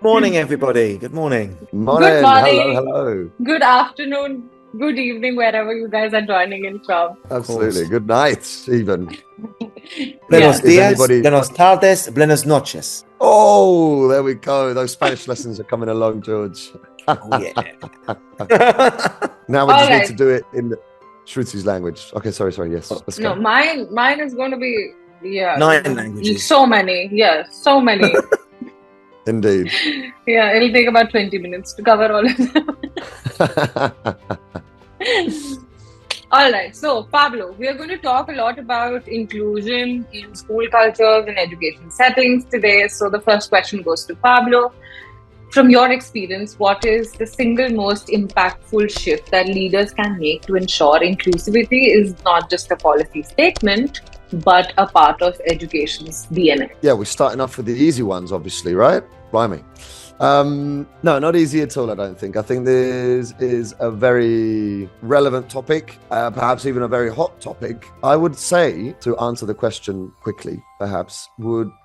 morning, everybody. Good morning. Good Morning. Hello, morning, hello. good afternoon, good evening, wherever you guys are joining in from. Absolutely. course. Good night, even. Buenos Yeah. Is dias, anybody? buenos tardes, buenas noches. Oh, there we go. Those Spanish lessons are coming along, George. Oh, yeah. Now we All just need to right. do it in Shruti's language. Okay, sorry. Yes, let's No, go. mine is going to be, yeah, 9 languages. so many. Yeah, so many. Indeed. Yeah, it'll take about 20 minutes to cover all of them. All right. So, Pablo, we are going to talk a lot about inclusion in school cultures and education settings today. So, the first question goes to Pablo. From your experience, what is the single most impactful shift that leaders can make to ensure inclusivity is not just a policy statement, but a part of education's DNA? Yeah, we're starting off with the easy ones, obviously, right? Blimey. No, not easy at all, I don't think. I think this is a very relevant topic, perhaps even a very hot topic. I would say, to answer the question quickly, I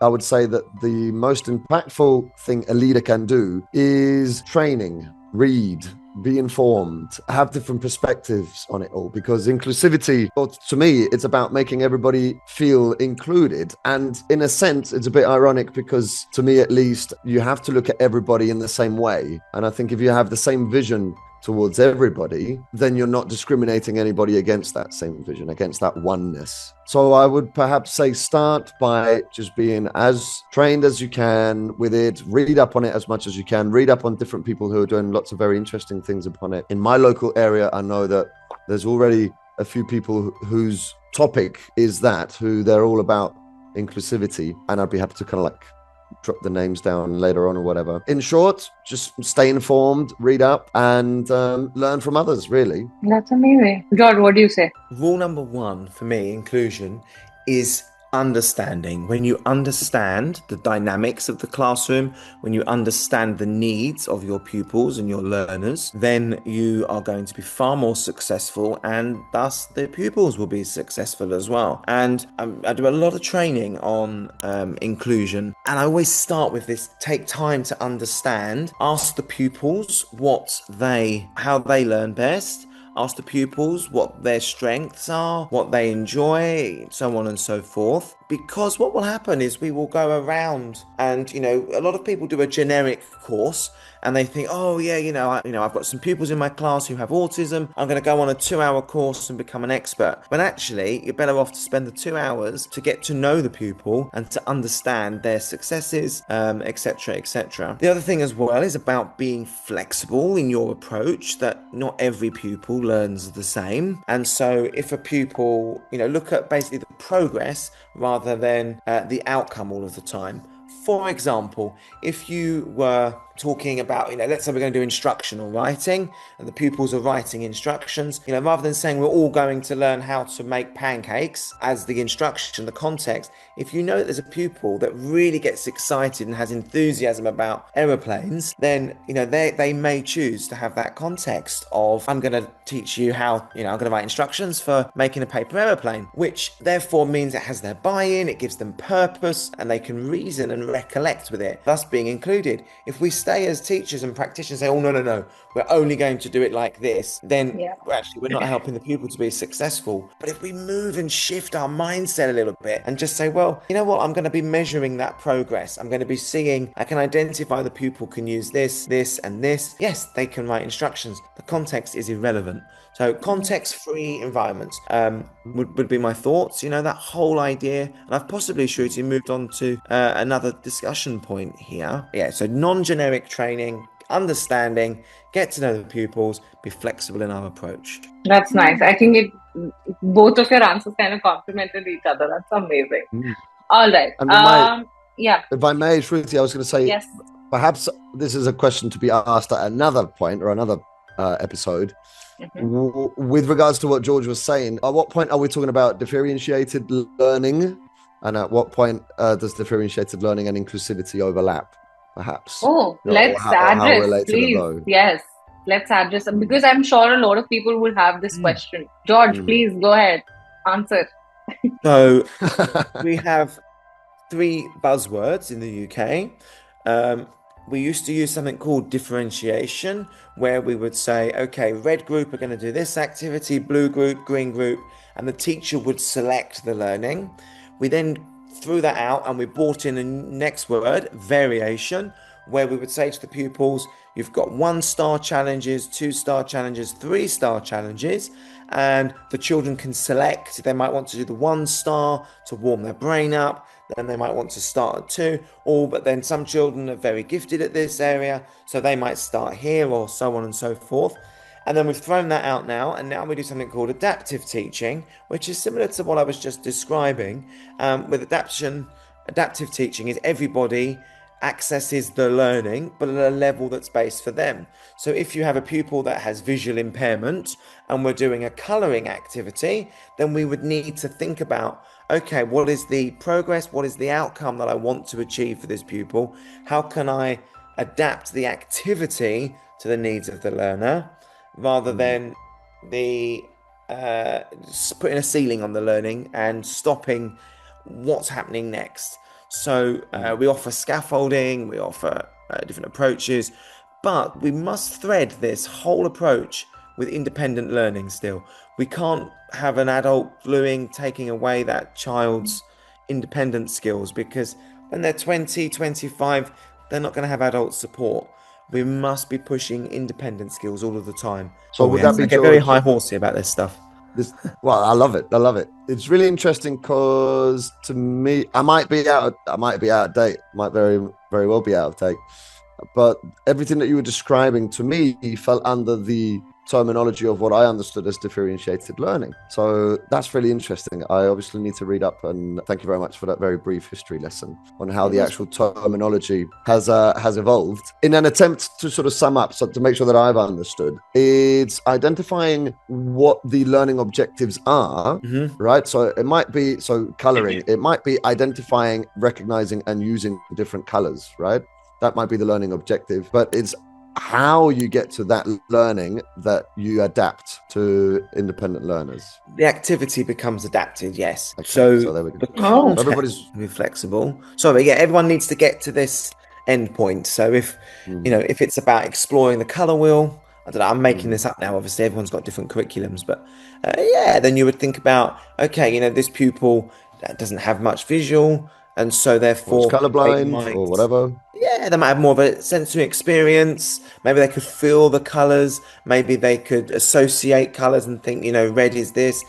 would say that the most impactful thing a leader can do is training, read, be informed, have different perspectives on it all, because inclusivity, well, to me, it's about making everybody feel included. And in a sense, it's a bit ironic because, to me at least, you have to look at everybody in the same way. And I think if you have the same vision towards everybody, then you're not discriminating anybody against that same vision, against that oneness. So I would perhaps say start by just being as trained as you can with it, read up on it as much as you can, read up on different people who are doing lots of very interesting things upon it. In my local area, I know that there's already a few people whose topic is that, who they're all about inclusivity, and I'd be happy to kind of like drop the names down later on or whatever. In short, just stay informed, read up, and learn from others, really. That's amazing. George, what do you say? Rule number 1 for me, inclusion, is understanding. When you understand the dynamics of the classroom, when you understand the needs of your pupils and your learners, then you are going to be far more successful, and thus the pupils will be successful as well. And I do a lot of training on inclusion, and I always start with this: take time to understand, ask the pupils how they learn best. Ask the pupils what their strengths are, what they enjoy, so on and so forth. Because what will happen is we will go around and, a lot of people do a generic course and they think, oh yeah, I've got some pupils in my class who have autism. I'm going to go on a 2-hour course and become an expert. But actually, you're better off to spend the 2 hours to get to know the pupil and to understand their successes, etc., etc. The other thing as well is about being flexible in your approach, that not every pupil learns the same. And so if a pupil, look at basically the progress rather than the outcome all of the time. For example, if you were talking about, let's say we're going to do instructional writing and the pupils are writing instructions, rather than saying we're all going to learn how to make pancakes as the instruction, the context, if you know that there's a pupil that really gets excited and has enthusiasm about aeroplanes, then, they may choose to have that context of, I'm going to teach you how, I'm going to write instructions for making a paper aeroplane, which therefore means it has their buy-in, it gives them purpose, and they can reason and recollect with it, thus being included. If we stay as teachers and practitioners say, oh, no, we're only going to do it like this, then we're not helping the pupil to be successful. But if we move and shift our mindset a little bit and just say, well, you know what, I'm going to be measuring that progress. I'm going to be seeing, I can identify the pupil can use this, and this. Yes, they can write instructions. The context is irrelevant. So context-free environments would be my thoughts. That whole idea, and I've possibly, Shruti, moved on to another discussion point here. Yeah, so non-generic training, understanding, get to know the pupils, be flexible in our approach. That's nice. I think both of your answers kind of complemented each other. That's amazing. All right. And if I may, Shruti, I was going to say, yes. Perhaps this is a question to be asked at another point or another episode. With regards to what George was saying, at what point are we talking about differentiated learning, and at what point does differentiated learning and inclusivity overlap, perhaps? Oh, let's address, please. Yes, let's address, because I'm sure a lot of people will have this question. George, please go ahead, answer. So we have 3 buzzwords in the UK. we used to use something called differentiation, where we would say, okay, red group are going to do this activity, blue group, green group, and the teacher would select the learning. We then threw that out and we brought in a next word, variation, where we would say to the pupils, you've got 1-star challenges, 2-star challenges, 3-star challenges, and the children can select. They might want to do the 1-star to warm their brain up, then they might want to start at 2, but then some children are very gifted at this area, so they might start here, or so on and so forth. And then we've thrown that out now, and now we do something called adaptive teaching, which is similar to what I was just describing. With adaptive teaching is everybody accesses the learning, but at a level that's based for them. So if you have a pupil that has visual impairment and we're doing a colouring activity, then we would need to think about, okay, what is the progress? What is the outcome that I want to achieve for this pupil? How can I adapt the activity to the needs of the learner, rather than the putting a ceiling on the learning and stopping what's happening next. So we offer scaffolding, we offer different approaches, but we must thread this whole approach with independent learning still. We can't have an adult gluing, taking away that child's independent skills, because when they're 20, 25, they're not going to have adult support. We must be pushing independent skills all of the time. So would that be, I get very high horsey about this stuff. Well, I love it. It's really interesting because to me, I might be out of date. Might very well be out of date. But everything that you were describing to me fell under the terminology of what I understood as differentiated learning. So that's really interesting. I obviously need to read up, and thank you very much for that very brief history lesson on how the actual terminology has evolved. In an attempt to sort of sum up, so to make sure that I've understood, it's identifying what the learning objectives are, right? So it might be, coloring, it might be identifying, recognizing, and using different colors, right? That might be the learning objective, but it's how you get to that learning that you adapt to independent learners. The activity becomes adapted, yes. Okay, so there we go. the content Everybody's be flexible. Sorry, yeah, everyone needs to get to this end point. So if if it's about exploring the color wheel, I don't know, I'm making this up now, obviously everyone's got different curriculums, but then you would think about, okay, this pupil doesn't have much visual, and so therefore colorblind or whatever. Yeah, they might have more of a sensory experience. Maybe they could feel the colors. Maybe they could associate colors and think, red is this.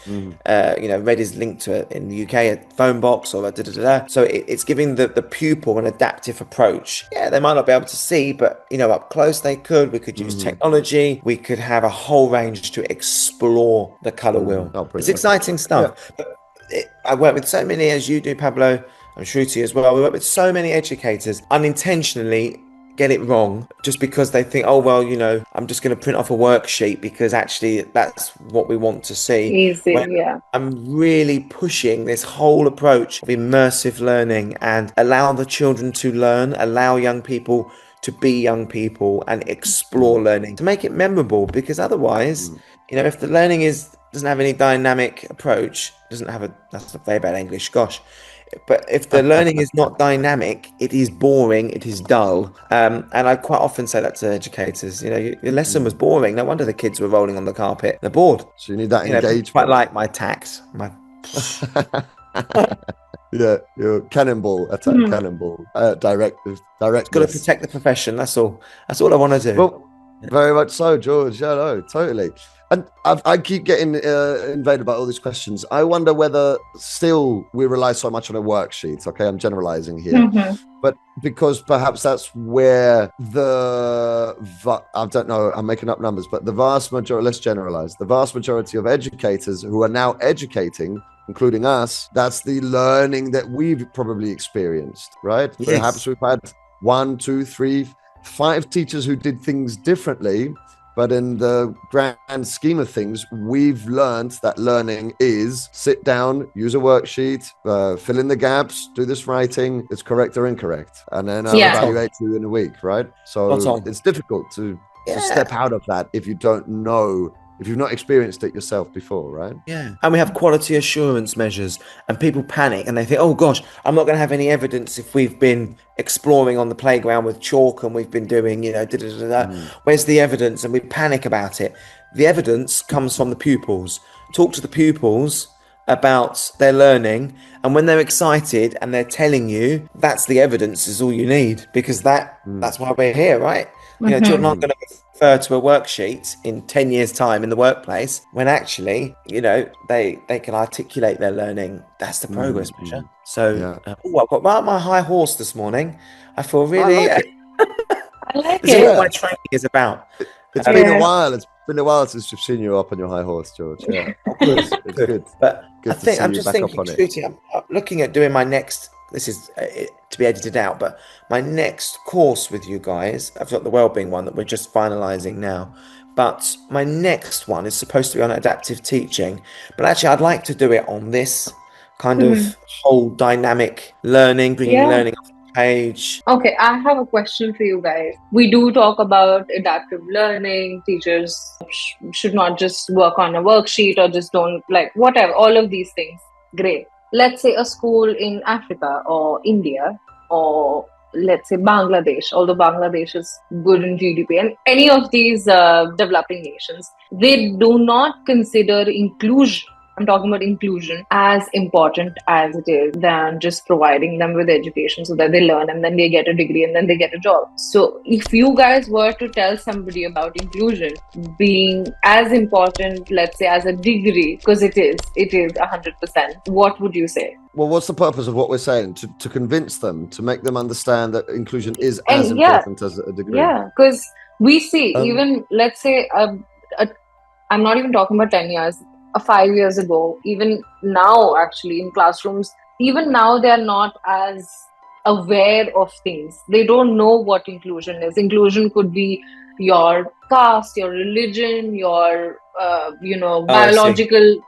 Red is linked to, in the UK, a phone box or da-da-da-da. So it's giving the pupil an adaptive approach. Yeah, they might not be able to see, but, up close they could. We could use technology. We could have a whole range to explore the color wheel. It's exciting stuff. Yeah. But I work with so many, as you do, Pablo. I'm Shruti as well. We work with so many educators unintentionally get it wrong just because they think, I'm just going to print off a worksheet because actually that's what we want to see. Easy, yeah. I'm really pushing this whole approach of immersive learning and allow the children to learn, allow young people to be young people and explore learning to make it memorable, because otherwise, if the learning doesn't have any dynamic approach, that's a very bad English, gosh. But if the learning is not dynamic, it is boring, it is dull. And I quite often say that to educators, your lesson was boring. No wonder the kids were rolling on the carpet. They're bored. So you need that engagement. Quite like my tax. Yeah, your cannonball attack, cannonball directive. Got to protect the profession. That's all I want to do. Well, very much so, George. Yeah, no, totally. And I keep getting invaded by all these questions. I wonder whether still we rely so much on a worksheet. Okay, I'm generalizing here. But because perhaps that's where I don't know, I'm making up numbers, but the vast majority, let's generalize, the vast majority of educators who are now educating, including us, that's the learning that we've probably experienced, right? Yes. Perhaps we've had 1, 2, 3, 5 teachers who did things differently. But in the grand scheme of things, we've learned that learning is sit down, use a worksheet, fill in the gaps, do this writing, it's correct or incorrect, and then I'll evaluate you in a week, right? So it's difficult to step out of that if you don't know if you've not experienced it yourself before, right? Yeah. And we have quality assurance measures, and people panic and they think, oh gosh, I'm not going to have any evidence if we've been exploring on the playground with chalk and we've been doing, da, da, da, da. Where's the evidence? And we panic about it. The evidence comes from the pupils. Talk to the pupils about their learning, and when they're excited and they're telling you, that's the evidence, is all you need, because that's why we're here, right? Children aren't going to refer to a worksheet in 10 years time in the workplace when actually they can articulate their learning. That's the progress measure. So I've got right on my high horse this morning. I feel really I like it. I like this is it. what my training is about. It's been a while. It's been a while since we've seen you up on your high horse, George. Yeah, Good. it's good. But Good I think to I'm see just you back up thinking, on it. Shruti, I'm looking at doing my next. This is to be edited out, but my next course with you guys, I've got the wellbeing one that we're just finalising now. But my next one is supposed to be on adaptive teaching. But actually, I'd like to do it on this kind of whole dynamic learning, bringing learning off the page. Okay, I have a question for you guys. We do talk about adaptive learning. Teachers should not just work on a worksheet or just don't whatever, all of these things. Great. Let's say a school in Africa or India or let's say Bangladesh, although Bangladesh is good in GDP, and any of these developing nations, they do not consider inclusion. I'm talking about inclusion as important as it is than just providing them with education so that they learn and then they get a degree and then they get a job. So if you guys were to tell somebody about inclusion being as important, let's say, as a degree, because it is 100%, what would you say? Well, what's the purpose of what we're saying? To convince them, to make them understand that inclusion is as important as a degree. Yeah, because we see even, let's say, I'm not even talking about 10 years, 5 years ago, even now, actually, in classrooms, even now, they are not as aware of things. They don't know what inclusion is. Inclusion could be your caste, your religion, your, biological,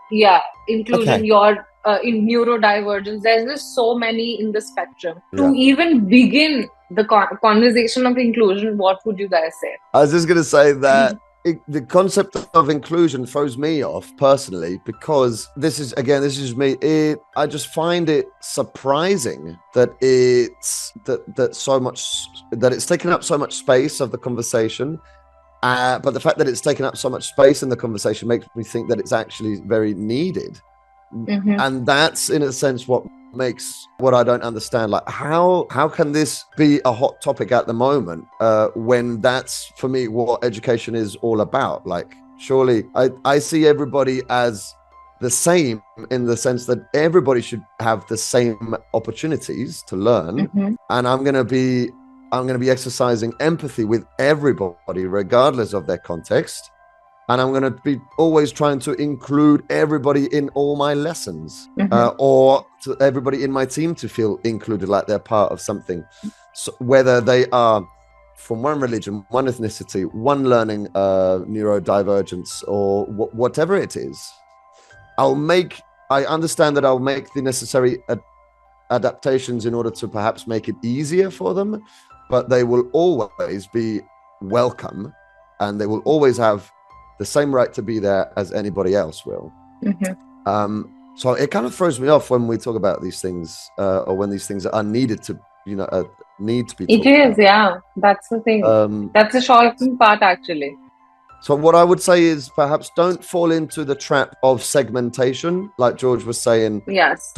inclusion, your in neurodivergence. There's just so many in the spectrum. To even begin the conversation of inclusion, what would you guys say? I was just going to say that the concept of inclusion throws me off personally, because this is me. I just find it surprising that it's taken up so much space of the conversation. But the fact that it's taken up so much space in the conversation makes me think that it's actually very needed. And that's, in a sense, what makes what I don't understand. Like, how can this be a hot topic at the moment when that's, for me, what education is all about? Like, surely I see everybody as the same, in the sense that everybody should have the same opportunities to learn. And I'm going to be exercising empathy with everybody, regardless of their context. And I'm going to be always trying to include everybody in all my lessons, or to everybody in my team to feel included, like they're part of something. So whether they are from one religion, one ethnicity, one learning neurodivergence, or whatever it is, I understand that I'll make the necessary adaptations in order to perhaps make it easier for them, but they will always be welcome, and they will always have the same right to be there as anybody else will. So it kind of throws me off when we talk about these things, or when these things are needed to, need to be talked about. Yeah, that's the thing. That's the shocking part, actually. So what I would say is, perhaps don't fall into the trap of segmentation, like George was saying. Yes.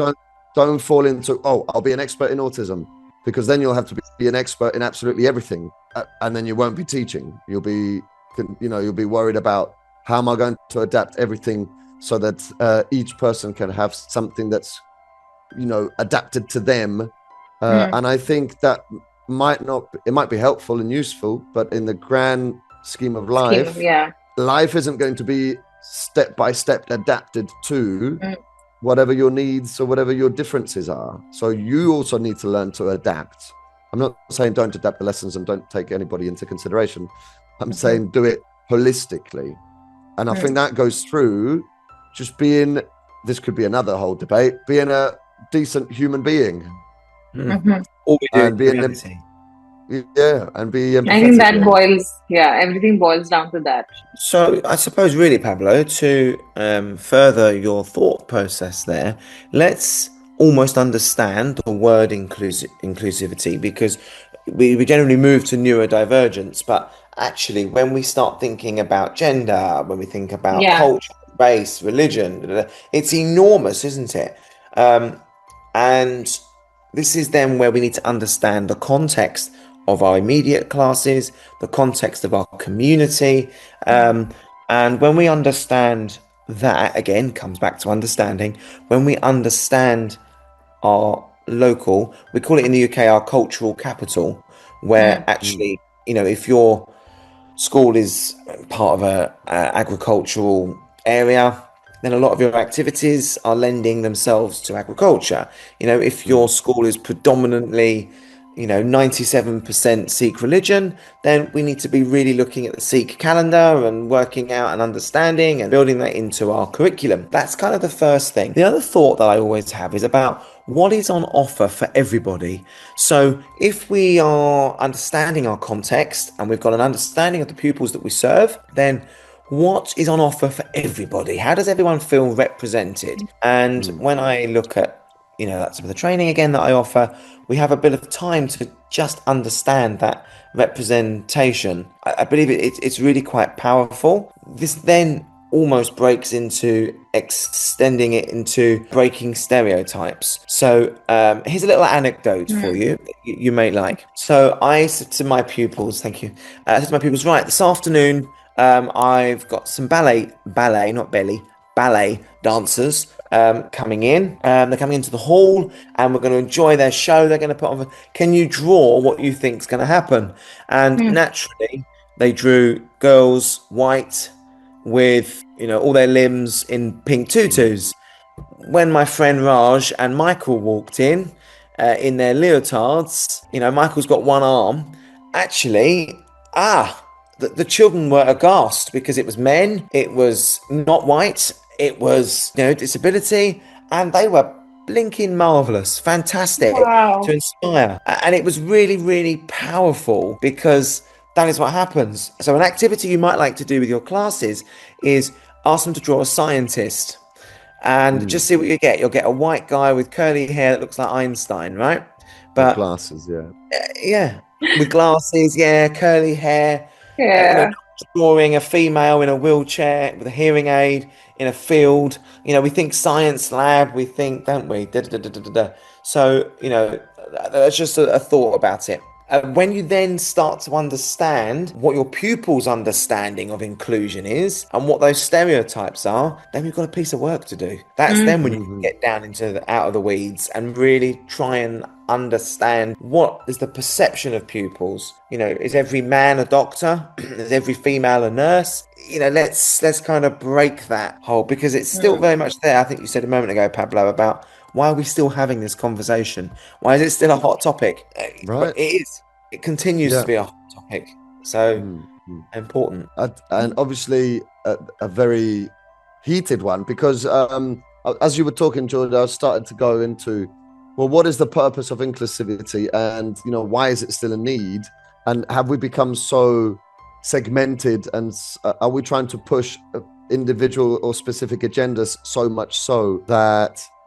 Don't fall into, I'll be an expert in autism, because then you'll have to be an expert in absolutely everything, and then you won't be teaching. You'll be worried about, how am I going to adapt everything so that each person can have something that's, adapted to them. And I think that it might be helpful and useful, but in the grand scheme of life, life isn't going to be step by step adapted to whatever your needs or whatever your differences are. So you also need to learn to adapt. I'm not saying don't adapt the lessons and don't take anybody into consideration. I'm saying do it holistically. And I think that goes through just being, this could be another whole debate, being a decent human being. All we do and being Yeah, and be I think empathetic, that really. everything boils down to that. So I suppose really, Pablo, to further your thought process there, let's almost understand the word inclusivity, because we generally move to neurodivergence, but actually when we start thinking about gender, when we think about Yeah. culture, race, religion, it's enormous, isn't it? Um, and this is then where we need to understand the context of our immediate classes, the context of our community. Um, and when we understand that, again, comes back to understanding, when we understand our local, we call it in the UK our cultural capital, where Mm. actually, if your school is part of a agricultural area, then a lot of your activities are lending themselves to agriculture. If your school is predominantly 97% Sikh religion, then we need to be really looking at the Sikh calendar and working out and understanding and building that into our curriculum. That's kind of the first thing. The other thought that I always have is about what is on offer for everybody. So if we are understanding our context and we've got an understanding of the pupils that we serve, then what is on offer for everybody? How does everyone feel represented? And when I look at that's some of the training again that I offer, we have a bit of time to just understand that representation. I believe it's really quite powerful. This then almost breaks into extending it into breaking stereotypes. So here's a little anecdote for you that you may like. So I said to my pupils, thank you. I said to my pupils, right, this afternoon I've got some ballet, not belly, ballet dancers coming in. They're coming into the hall and we're going to enjoy their show. They're going to put on. Can you draw what you think's going to happen? And naturally, they drew girls white with all their limbs in pink tutus. When my friend Raj and Michael walked in their leotards, Michael's got one arm. Actually, the children were aghast because it was men, it was not white, it was disability, and they were blinking marvelous, fantastic to Wow. inspire. And it was really, really powerful because that is what happens. So, an activity you might like to do with your classes is ask them to draw a scientist and just see what you get. You'll get a white guy with curly hair that looks like Einstein, right? With But glasses, yeah. yeah, with glasses, yeah, curly hair, Yeah. drawing a female in a wheelchair with a hearing aid in a field. We think science lab, we think, don't we? Da, da, da, da, da, da. So, that's just a thought about it. When you then start to understand what your pupils' understanding of inclusion is and what those stereotypes are, then we've got a piece of work to do. That's then when you can get down into out of the weeds and really try and understand what is the perception of pupils. Is every man a doctor? Is every female a nurse? Let's kind of break that whole, because it's still very much there. I think you said a moment ago, Pablo, about why are we still having this conversation? Why is it still a hot topic? Right. But it is. It continues Yeah. to be a hot topic. So important. And obviously a very heated one, because as you were talking, George, I started to go into, well, what is the purpose of inclusivity, and why is it still a need, and have we become so segmented, and are we trying to push individual or specific agendas so much so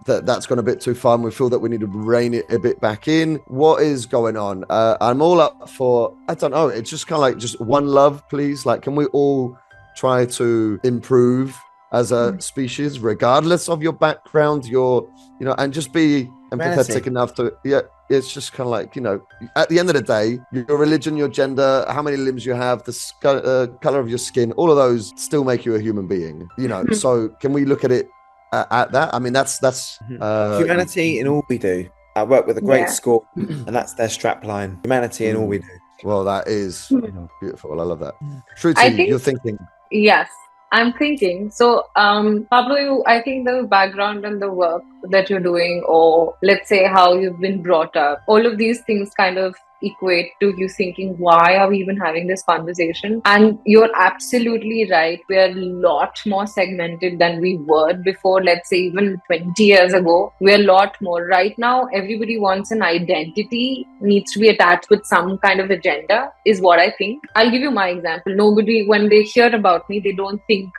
that's gone a bit too far and we feel that we need to rein it a bit back in? What is going on? I'm all up for, I don't know, it's just kind of like just one love, please. Like, can we all try to improve as a species, regardless of your background, and just be empathetic enough to, it's just kind of like, at the end of the day, your religion, your gender, how many limbs you have, the color of your skin, all of those still make you a human being, So can we look at it at that? I mean, that's humanity in all we do. I work with a great Yeah. school, and that's their strap line. Humanity in all we do. Well, that is beautiful. I love that. Shruti, I think you're thinking. Yes, I'm thinking. So, Pablo, I think the background and the work that you're doing, or let's say how you've been brought up, all of these things kind of equate to you thinking, why are we even having this conversation? And you're absolutely right. We are a lot more segmented than we were before, let's say even 20 years ago. We're a lot more. Right now, everybody wants an identity, needs to be attached with some kind of agenda, is what I think. I'll give you my example. Nobody, when they hear about me, they don't think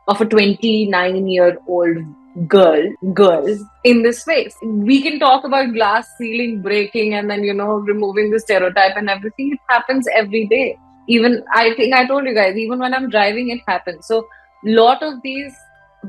of a 29-year-old girls in this space. We can talk about glass ceiling breaking and then, removing the stereotype and everything. It happens every day. Even, I think I told you guys, even when I'm driving, it happens. So lot of these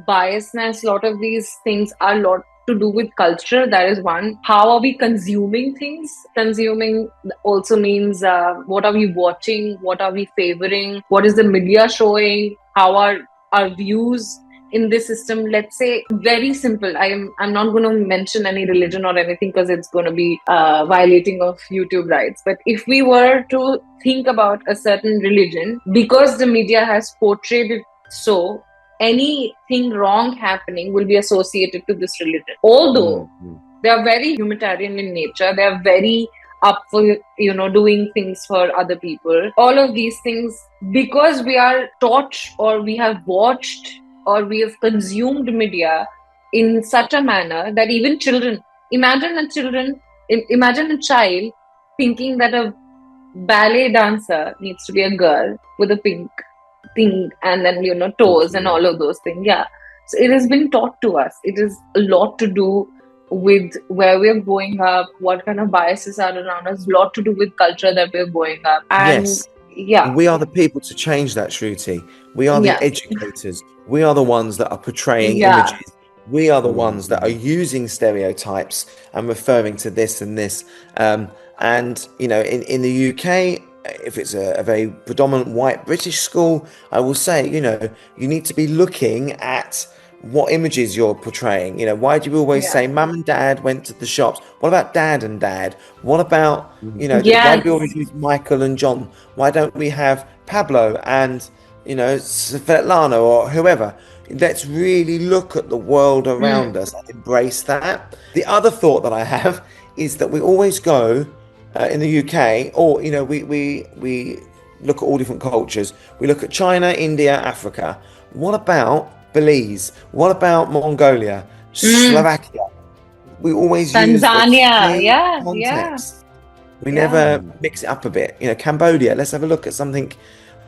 biasness, lot of these things are a lot to do with culture. That is one. How are we consuming things? Consuming also means what are we watching? What are we favoring? What is the media showing? How are our views in this system? Let's say very simple. I'm not going to mention any religion or anything because it's going to be violating of YouTube rights. But if we were to think about a certain religion, because the media has portrayed it so, anything wrong happening will be associated to this religion. Although they are very humanitarian in nature, they are very up for doing things for other people. All of these things, because we are taught or we have watched or we have consumed media in such a manner that even children, imagine a child thinking that a ballet dancer needs to be a girl with a pink thing and then toes and all of those things. Yeah, so it has been taught to us. It is a lot to do with where we're growing up, what kind of biases are around us, a lot to do with culture that we're growing up. And Yes. yeah, We are the people to change that, Shruti. We are the educators. We are the ones that are portraying images. We are the ones that are using stereotypes and referring to this and this. And, in the UK, if it's a very predominant white British school, I will say, you need to be looking at what images you're portraying. Why do you always say mum and dad went to the shops? What about dad and dad? What about, why do we always use Michael and John? Why don't we have Pablo and, Svetlana or whoever? Let's really look at the world around us and embrace that. The other thought that I have is that we always go in the UK, or, we look at all different cultures. We look at China, India, Africa. What about Belize? What about Mongolia? Slovakia? We always use Tanzania. context. We never mix it up a bit. Cambodia. Let's have a look at something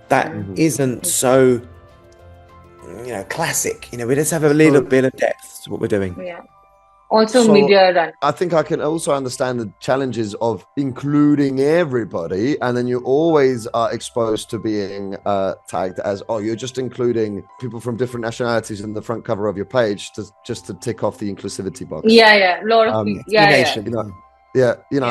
that isn't so, classic. We just have a little bit of depth to what we're doing. Yeah. Also, media run. I think I can also understand the challenges of including everybody, and then you always are exposed to being tagged as, you're just including people from different nationalities in the front cover of your page just to tick off the inclusivity box. Yeah, a lot of people.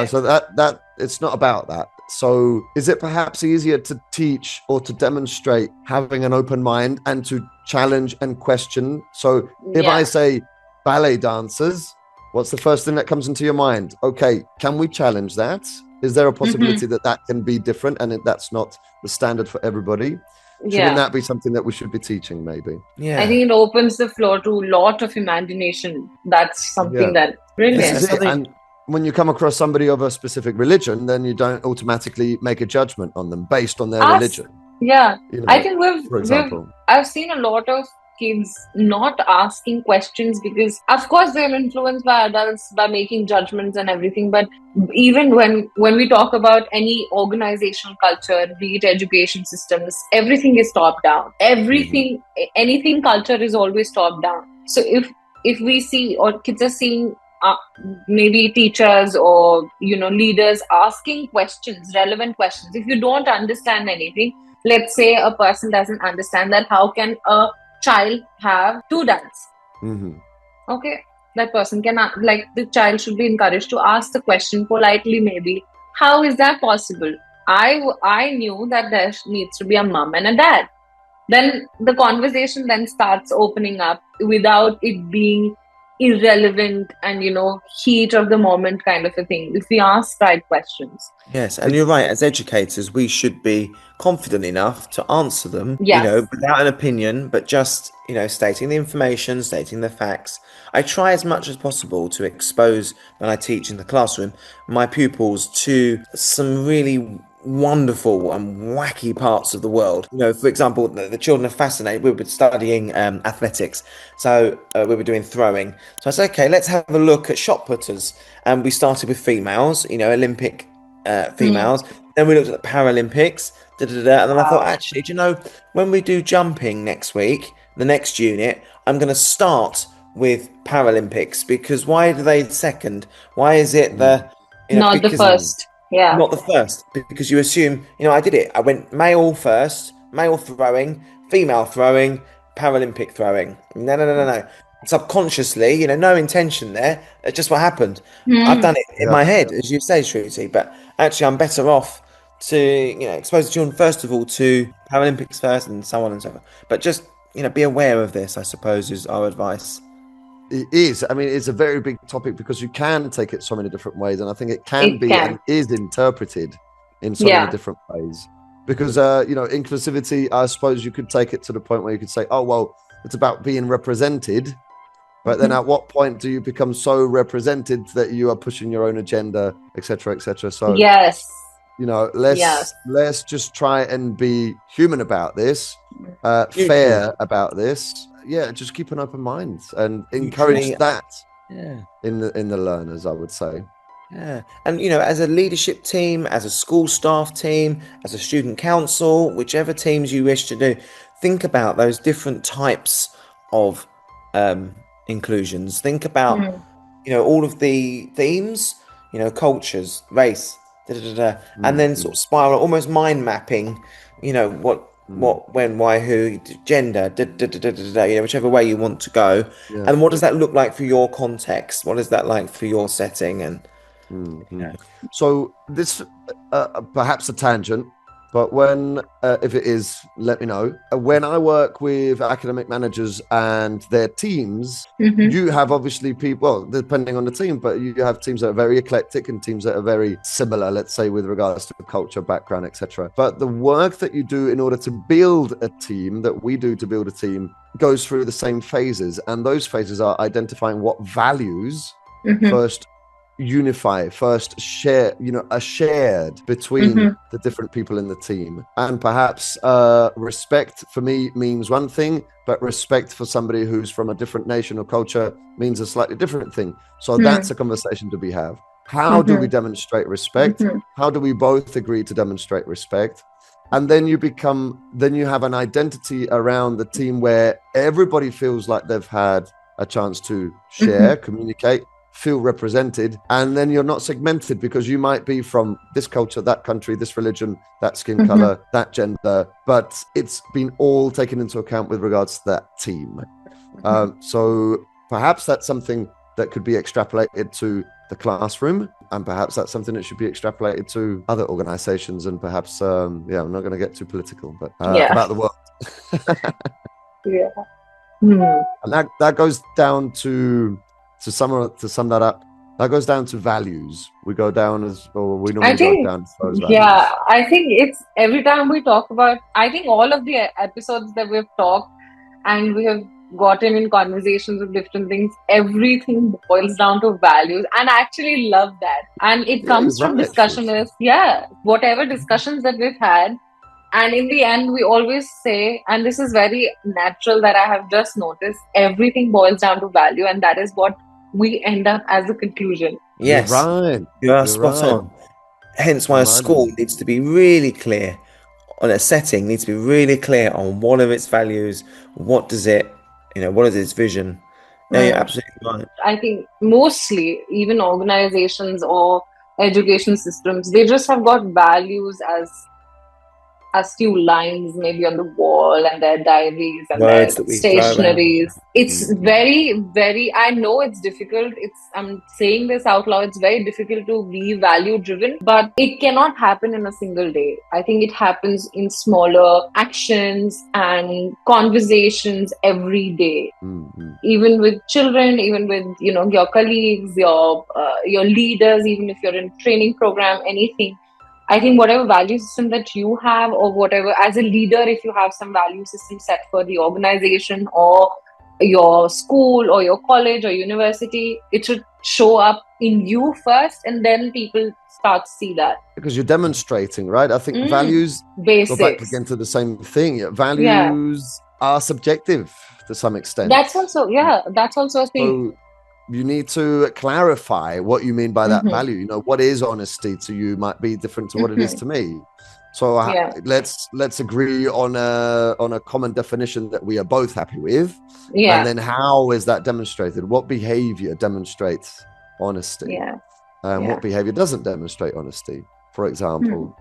So that it's not about that. So is it perhaps easier to teach or to demonstrate having an open mind and to challenge and question? So if I say ballet dancers, what's the first thing that comes into your mind? Okay, can we challenge that? Is there a possibility that can be different and that's not the standard for everybody? Shouldn't that be something that we should be teaching, maybe? I think it opens the floor to a lot of imagination. That's something that brilliant. And when you come across somebody of a specific religion, then you don't automatically make a judgment on them based on their religion. Yeah, I think I've seen a lot of kids not asking questions because of course they're influenced by adults by making judgments and everything, but even when we talk about any organizational culture, be it education systems, everything is top down. Anything culture is always top down. So if we see or kids are seeing maybe teachers or leaders asking questions, relevant questions, if you don't understand anything, let's say a person doesn't understand that, how can a child have two dads? Okay, that person cannot, the child should be encouraged to ask the question politely, maybe, how is that possible? I knew that there needs to be a mom and a dad. Then the conversation then starts opening up without it being irrelevant and, heat of the moment kind of a thing if we ask right questions. Yes, and you're right. As educators, we should be confident enough to answer them, Yes. without an opinion, but just, stating the information, stating the facts. I try as much as possible to expose, when I teach in the classroom, my pupils to some really wonderful and wacky parts of the world. For example, the children are fascinated. We were studying athletics, so we were doing throwing. So I said, okay, let's have a look at shot putters. And we started with females, Olympic females. Then we looked at the Paralympics, and then I thought, actually, when we do jumping next week, the next unit, I'm going to start with Paralympics, because why do they second? Why is it Not the first? Yeah. Not the first, because you assume, I did it. I went male first, male throwing, female throwing, Paralympic throwing. No. Subconsciously, no intention there. It's just what happened. I've done it in my head, as you say, Shruti, but actually I'm better off to, expose the children, first of all, to Paralympics first and so on and so forth. But just, be aware of this, I suppose, is our advice. It is. I mean, it's a very big topic because you can take it so many different ways. And I think it can and is interpreted in so many different ways. Because, inclusivity, I suppose you could take it to the point where you could say, oh, well, it's about being represented. But then at what point do you become so represented that you are pushing your own agenda, et cetera, et cetera? So, yes. Let's just try and be human about this, fair about this. Yeah, just keep an open mind and encourage that in the learners, I would say. Yeah. And, as a leadership team, as a school staff team, as a student council, whichever teams you wish to do, think about those different types of inclusions. Think about, all of the themes, cultures, race, and then sort of spiral, almost mind mapping, what, when, why, who, gender, whichever way you want to go. Yeah. And what does that look like for your context? What is that like for your setting? And so this perhaps a tangent, but when if it is, let me know. When I work with academic managers and their teams, you have obviously people, well, depending on the team, but you have teams that are very eclectic and teams that are very similar, let's say, with regards to culture, background, etc. But the work that you do in order to build a team, that we do to build a team, goes through the same phases. And those phases are identifying what values first unify, first share, are shared between the different people in the team. And perhaps respect for me means one thing, but respect for somebody who's from a different nation or culture means a slightly different thing. So that's a conversation to be had. How do we demonstrate respect? How do we both agree to demonstrate respect? And then you have an identity around the team where everybody feels like they've had a chance to share, communicate, feel represented, and then you're not segmented because you might be from this culture, that country, this religion, that skin color, that gender, but it's been all taken into account with regards to that team. So perhaps that's something that could be extrapolated to the classroom, and perhaps that's something that should be extrapolated to other organizations, and perhaps I'm not going to get too political, but about the world. And that goes down to sum that up, that goes down to values. We go down we normally go down as those values. Yeah, I think it's every time we talk about, I think all of the episodes that we've talked and we have gotten in conversations with different things, everything boils down to values, and I actually love that. And it comes from discussion whatever discussions that we've had. And in the end, we always say, and this is very natural that I have just noticed, everything boils down to value, and that is what we end up as a conclusion. Yes, you are spot on. Hence why a school needs to be really clear on a setting, needs to be really clear on what are its values, what is its vision. Yeah, you're absolutely right. I think mostly, even organizations or education systems, they just have got values as as few lines maybe on the wall and their diaries and their Words that we throw around. stationaries. It's very, very, I know it's difficult. I'm saying this out loud. It's very difficult to be value driven, but it cannot happen in a single day. I think it happens in smaller actions and conversations every day. Even with children, even with your colleagues, your leaders, even if you're in training program, anything. I think whatever value system that you have, or whatever, as a leader, if you have some value system set for the organization or your school or your college or university, it should show up in you first, and then people start to see that. Because you're demonstrating, right? I think values basics. Go back again to the same thing. Values are subjective to some extent. That's also a thing. So you need to clarify what you mean by that value. What is honesty to you might be different to what it is to me. So let's agree on a common definition that we are both happy with. Yeah. And then how is that demonstrated? What behavior demonstrates honesty? Yeah. What behavior doesn't demonstrate honesty, for example?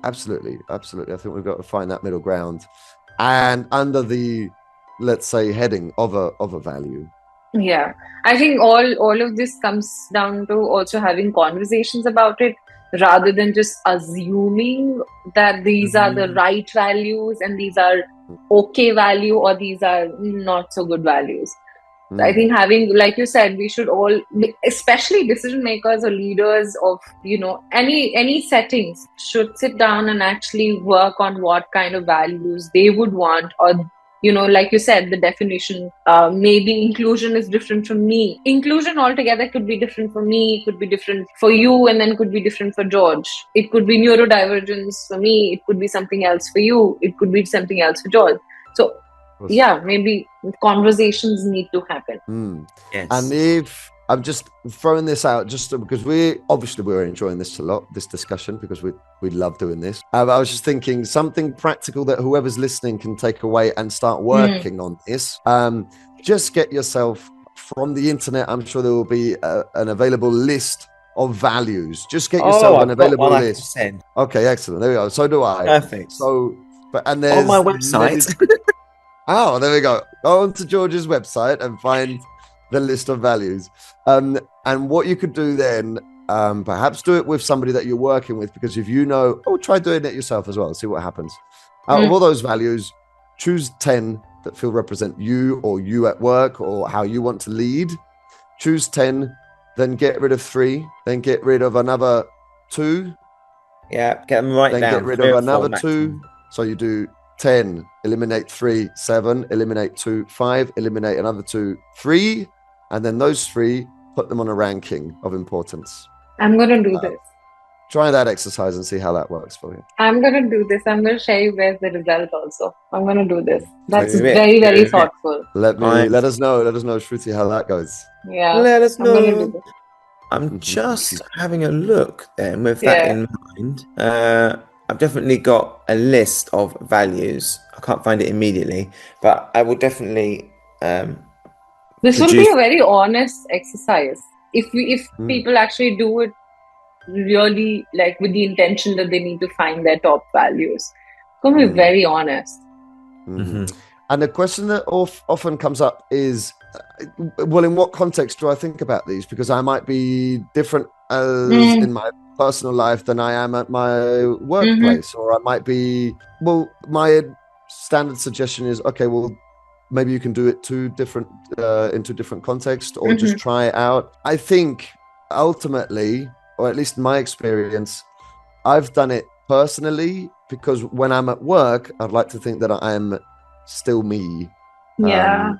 Absolutely. I think we've got to find that middle ground, and under the, let's say, heading of a value. Yeah, I think all of this comes down to also having conversations about it, rather than just assuming that these are the right values and these are okay value, or these are not so good values. I think having, like you said, we should all, especially decision makers or leaders of any settings, should sit down and actually work on what kind of values they would want, or like you said, the definition, maybe inclusion is different from me. Inclusion altogether could be different for me, it could be different for you, and then could be different for George. It could be neurodivergence for me, it could be something else for you, it could be something else for George. So maybe conversations need to happen. Yes. And if I'm just throwing this out, just because we're enjoying this a lot, this discussion, because we love doing this. I was just thinking something practical that whoever's listening can take away and start working on this. Just get yourself from the internet. I'm sure there will be an available list of values. Just get yourself an available list. Okay, excellent. There we go. So do I. Perfect. And there's on my website. Oh, there we go. Go on to George's website and find the list of values. And what you could do then, perhaps do it with somebody that you're working with, because if try doing it yourself as well, see what happens. Out of all those values, choose 10 that feel represent you, or you at work, or how you want to lead. Choose 10, then get rid of 3, then get rid of another 2. Yeah, get them right then down. Then get rid of another 2. So you do 10, eliminate 3, 7, eliminate 2, 5, eliminate another 2, 3, and then those 3, put them on a ranking of importance. I'm going to do this. Try that exercise and see how that works for you. I'm going to do this. I'm going to share you guys the result also. I'm going to do this. That's very, very thoughtful. Let us know, Shruti, how that goes. Yeah. Let us know. I'm going to do this. I'm just having a look then with that in mind. I've definitely got a list of values. I can't find it immediately, but I will definitely this will be a very honest exercise. If people actually do it really, like, with the intention that they need to find their top values, it's going to be very honest. And the question that often comes up is, well, in what context do I think about these? Because I might be different in my personal life than I am at my workplace, or I might be, my standard suggestion is, okay, well, maybe you can do it into different contexts, or just try it out. I think ultimately, or at least in my experience, I've done it personally because when I'm at work, I'd like to think that I am still me. Yeah.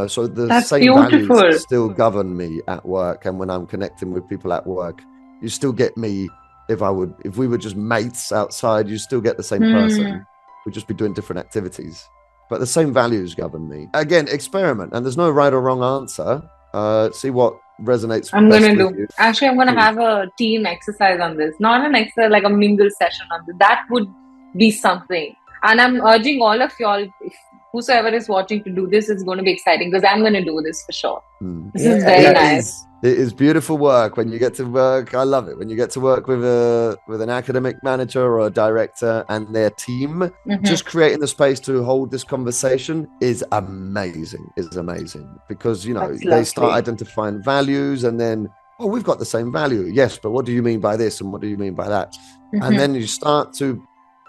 So the That's same beautiful. values still govern me at work, and when I'm connecting with people at work, you still get me. If we were just mates outside, you still get the same person. We'd just be doing different activities, but the same values govern me. Again, experiment, and there's no right or wrong answer. See what resonates. I'm going to do. Actually, I'm going to have a team exercise on this, not an exercise like a mingle session on this. That would be something. And I'm urging all of y'all, if whosoever is watching to do this is going to be exciting because I'm going to do this for sure. This is Yeah, very that nice. It is beautiful work when you get to work. I love it when you get to work with an academic manager or a director and their team. Just creating the space to hold this conversation is amazing. Is amazing because That's they start lovely. identifying values and then we've got the same value. Yes, but what do you mean by this and what do you mean by that? And then you start to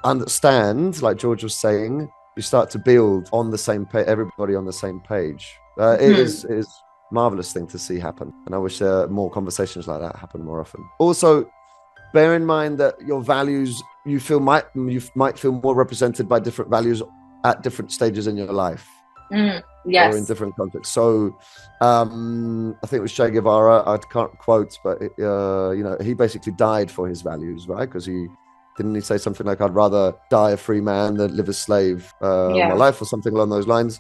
understand, like George was saying, you start to build on the same page, everybody on the same page. It is marvelous thing to see happen, and I wish more conversations like that happen more often. Also, bear in mind that your values you might feel more represented by different values at different stages in your life. Yes. Or in different contexts. So I think it was Che Guevara, I can't quote, but he basically died for his values, right? Because he say something like, I'd rather die a free man than live a slave all my life, or something along those lines.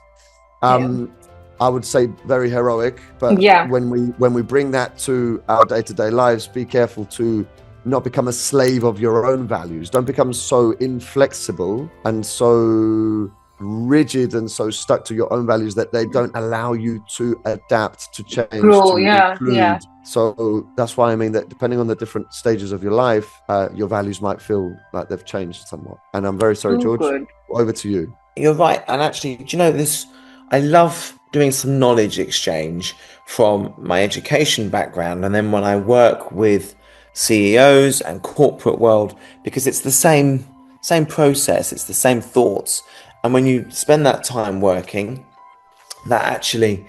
I would say very heroic, but when we bring that to our day-to-day lives, be careful to not become a slave of your own values. Don't become so inflexible and so rigid and so stuck to your own values that they don't allow you to adapt, to change, to include. So that's why I mean that depending on the different stages of your life, your values might feel like they've changed somewhat. And I'm very sorry, George. Over to you. You're right. And actually, do you know this? I love doing some knowledge exchange from my education background. And then when I work with CEOs and corporate world, because it's the same process, it's the same thoughts. And when you spend that time working, that actually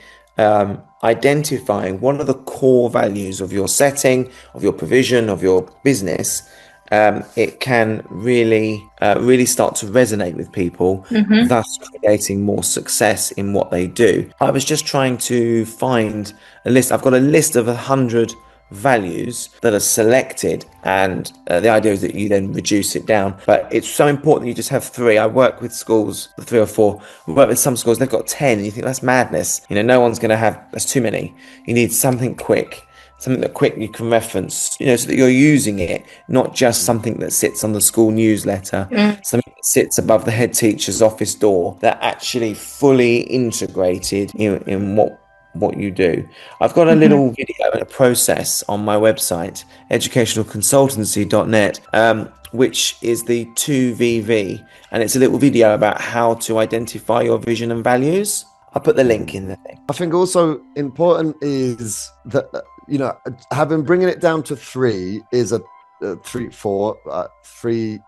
identifying what are the core values of your setting, of your provision, of your business, it can really start to resonate with people, thus creating more success in what they do. I was just trying to find a list. I've got a list of 100 values that are selected, and the idea is that you then reduce it down, but it's so important that you just have 3. I work with schools, 3 or 4. I work with some schools, they've got 10, and you think that's madness. No one's going to have, that's too many. You need something quick, something that quick you can reference, so that you're using it, not just something that sits on the school newsletter, something that sits above the head teacher's office door, that actually fully integrated in what you do. I've got a little video and a process on my website, educationalconsultancy.net, which is the 2VV, and it's a little video about how to identify your vision and values. I'll put the link in the thing. I think also important is that bringing it down to 3 is a 3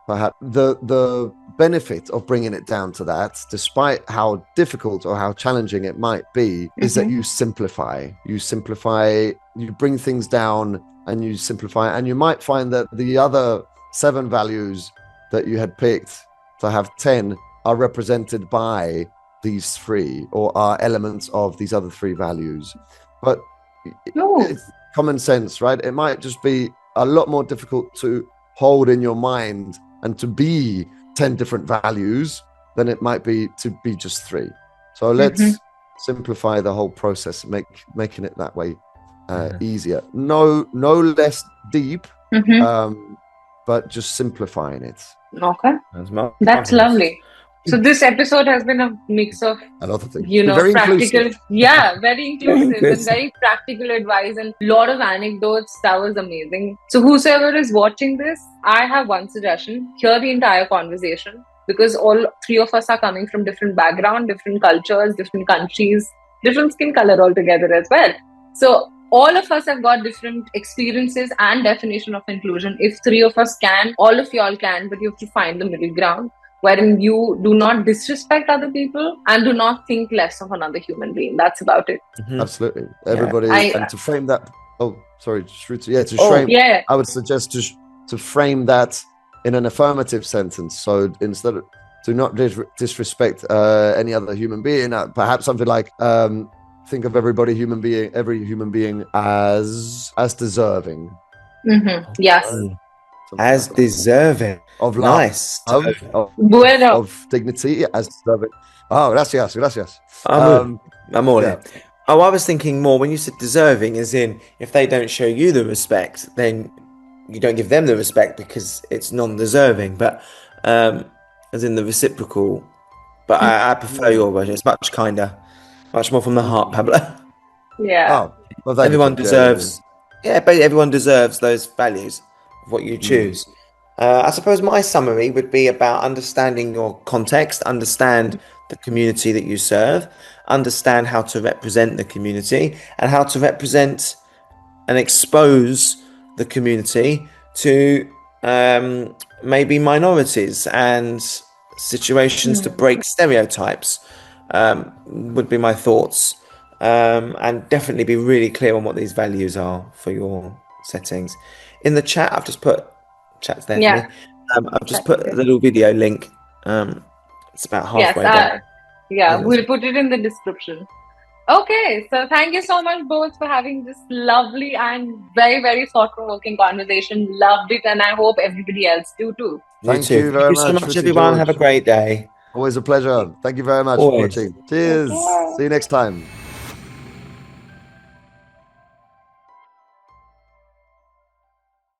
perhaps. The benefit of bringing it down to that, despite how difficult or how challenging it might be, is that you simplify, you bring things down and you simplify, and you might find that the other 7 values that you had picked to have 10 are represented by these 3 or are elements of these other 3 values. But it's common sense, right? It might just be a lot more difficult to hold in your mind and to be 10 different values than it might be to be just 3. So let's simplify the whole process, making it that way easier. No less deep, but just simplifying it. Okay, that's lovely. So this episode has been a mix of a lot of things. Very practical, very inclusive and very practical advice and a lot of anecdotes. That was amazing. So whosoever is watching this, I have one suggestion: hear the entire conversation, because all 3 of us are coming from different backgrounds, different cultures, different countries, different skin color altogether as well. So all of us have got different experiences and definition of inclusion. If 3 of us can, all of y'all can, but you have to find the middle ground, wherein you do not disrespect other people and do not think less of another human being. That's about it. Absolutely. Everybody, and to frame that, I would suggest to frame that in an affirmative sentence. So instead of, do not disrespect any other human being, perhaps something like, think of every human being as deserving. Yes. As deserving of love, nice of dignity, as deserving. Oh, gracias. I'm all in. Oh, I was thinking more when you said deserving, as in if they don't show you the respect, then you don't give them the respect because it's non-deserving. But as in the reciprocal But I prefer your version. It's much kinder, much more from the heart, Pablo. Yeah. Oh, well, thank Everyone you for sharing with me. deserves, yeah, but everyone deserves those values of what you choose. I suppose my summary would be about understanding your context, understand the community that you serve, understand how to represent the community, and how to represent and expose the community to maybe minorities and situations to break stereotypes, would be my thoughts. And definitely be really clear on what these values are for your settings. In the chat, I've just put chat's there for Yeah. me. I've just put a little video link. It's about Yes. halfway down. Yeah. We'll put it in the description. Okay, so thank you so much both for having this lovely and very, very thought-provoking conversation. Loved it, and I hope everybody else do too. You Thank too. you Thank very you so much, much, Fritzy everyone. Have a George. great day. Always a pleasure. Thank you very much for Always. watching. Cheers. Okay. See you next time.